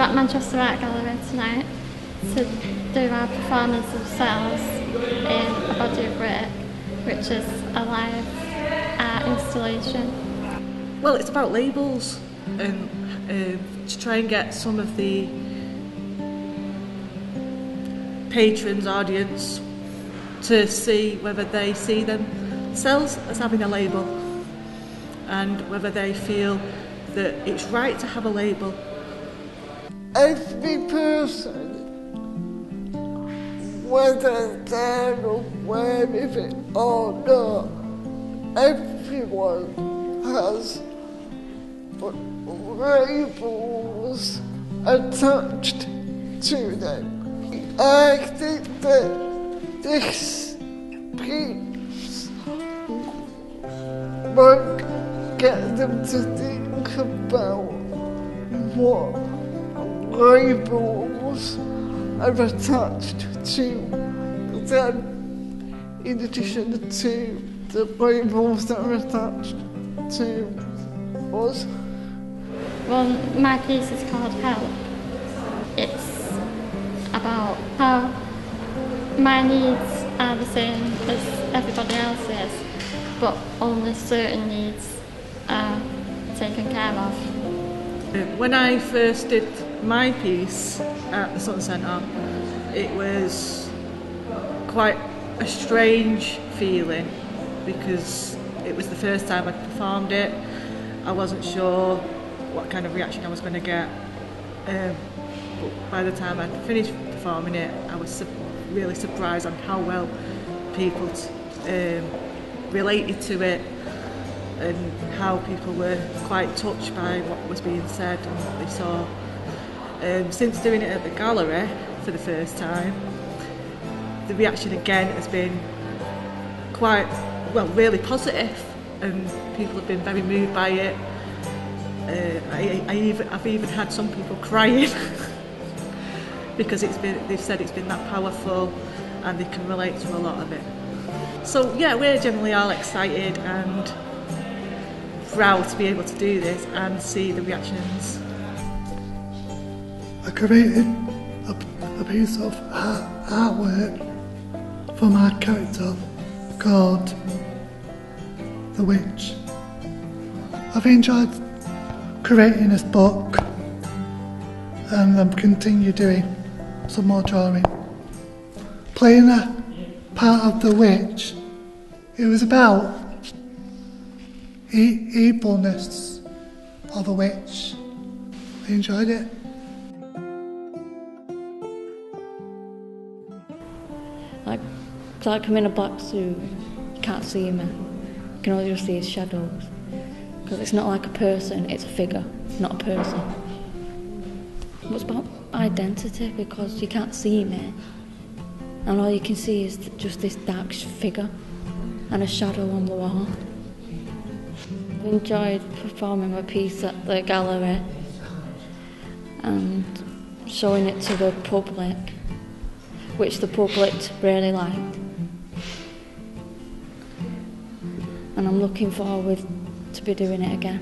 at Manchester Art Gallery tonight to do our performance of Cells in A Body of Work, which is a live art installation. Well, it's about labels and to try and get some of the patrons, audience, to see whether they see themselves as having a label and whether they feel that it's right to have a label. Every person, whether they're aware of it or not, everyone has labels attached to them. I think that this piece might get them to think about what labels are attached to them in addition to the labels that are attached to us. Well, my piece is called Help. It's about how my needs are the same as everybody else's, but only certain needs are taken care of. When I first did my piece at the Sun Centre, it was quite a strange feeling because it was the first time I'd performed it. I wasn't sure what kind of reaction I was going to get, but by the time I'd finished performing it, I was really surprised on how well people related to it and how people were quite touched by what was being said and what they saw. Since doing it at the gallery for the first time, the reaction again has been really positive, and people have been very moved by it. I've even had some people crying because they've said it's been that powerful and they can relate to a lot of it. So yeah, we're generally all excited and proud to be able to do this and see the reactions. I created a piece of artwork for my character called The Witch. I've enjoyed creating this book and I'm continue doing some more drawing. Playing a part of the witch, it was about evilness of a witch. I enjoyed it. It's like I'm in a black suit, you can't see me, you can only just see his shadows. Because it's not like a person, it's a figure, not a person. It's about identity because you can't see me and all you can see is just this dark figure and a shadow on the wall. I've enjoyed performing my piece at the gallery and showing it to the public, which the public really liked. And I'm looking forward to be doing it again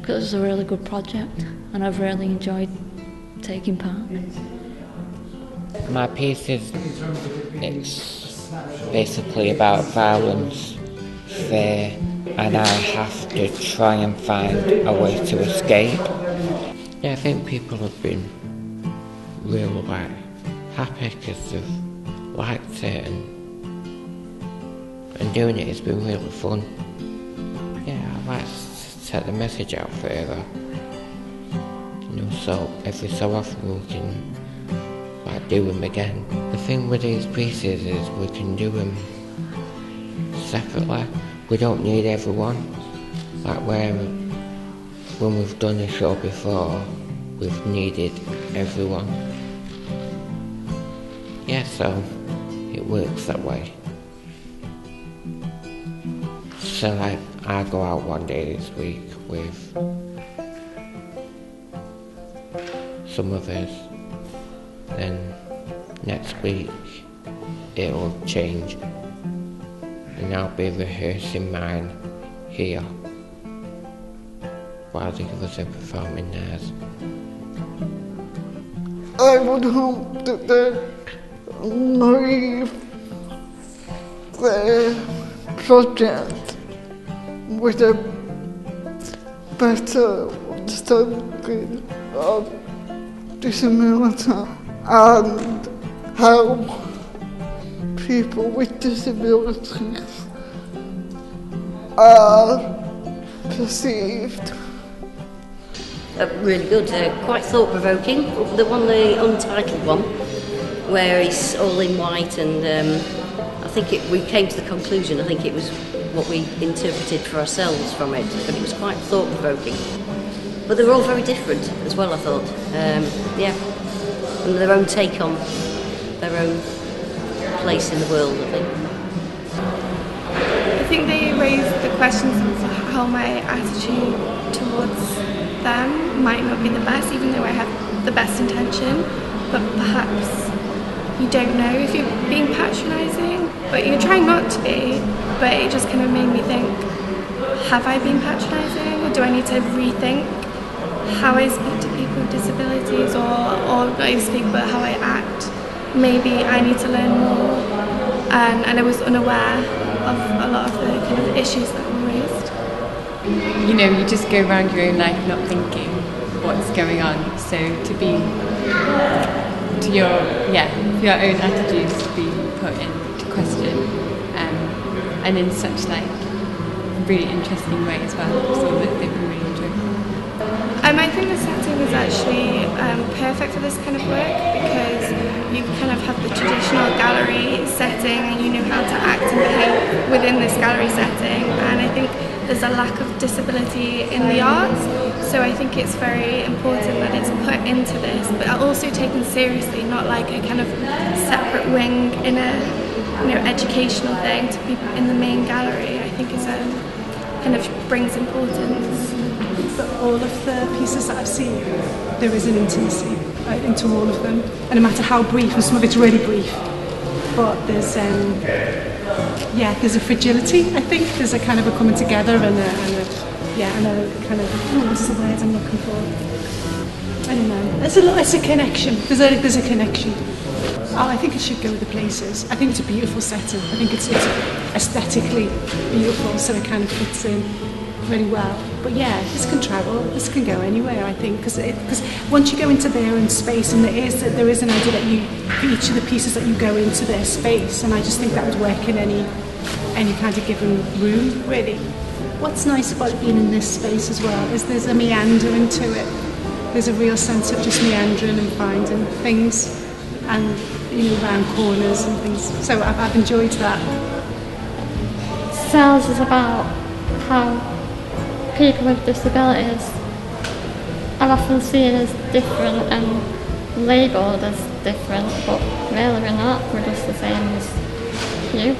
because it's a really good project and I've really enjoyed taking part. My piece it's basically about violence, fear, and I have to try and find a way to escape. Yeah, I think people have been really happy because they've liked it and doing it has been really fun. Yeah, I like to set the message out further. So every so often we can do them again. The thing with these pieces is we can do them separately. We don't need everyone. When we've done a show before, we've needed everyone. Yeah, so it works that way. So I go out one day this week with some of us, then next week it'll change and I'll be rehearsing mine here while the others are performing theirs. I would hope that they leave their project with a better understanding of disability and how people with disabilities are perceived. Really good, quite thought-provoking. The untitled one, where he's all in white, and I think we came to the conclusion, I think it was what we interpreted for ourselves from it, but it was quite thought-provoking. But they were all very different as well, I thought. Yeah, and their own take on their own place in the world, I think. I think they raised the questions of how my attitude towards them might not be the best, even though I have the best intention, but perhaps you don't know if you're being patronising, but you're trying not to be, but it just kind of made me think, have I been patronising, or do I need to rethink how I speak to people with disabilities, or not even speak, but how I act? Maybe I need to learn more, and I was unaware of a lot of the kind of issues that were raised. You know, you just go around your own life not thinking what's going on, so to be, to your own attitudes to be put into question, and in such like really interesting way as well, so that they've been really enjoyable. I think the setting is actually perfect for this kind of work, because you kind of have the traditional gallery setting and you know how to act and behave within this gallery setting, and I think there's a lack of disability in the arts, so I think it's very important that it's put into this, but also taken seriously, not like a kind of separate wing in a educational thing to people in the main gallery. I think is kind of brings importance. But all of the pieces that I've seen, there is an intimacy into all of them, and no matter how brief, and some of it's really brief, but there's a fragility. I think there's a kind of a coming together and a kind of what's the word I'm looking for? I don't know. It's a connection. There's a connection. Oh, I think it should go with the places. I think it's a beautiful setting. I think it's aesthetically beautiful, so it kind of fits in really well. But yeah, this can travel, this can go anywhere, I think, because once you go into their own space, and there is an idea that for each of the pieces that you go into their space, and I just think that would work in any kind of given room, really. What's nice about being in this space as well is there's a meandering to it. There's a real sense of just meandering and finding things, and around corners and things. So I've enjoyed that. Cells is about how people with disabilities are often seen as different and labelled as different, but really we're not. We're just the same as you.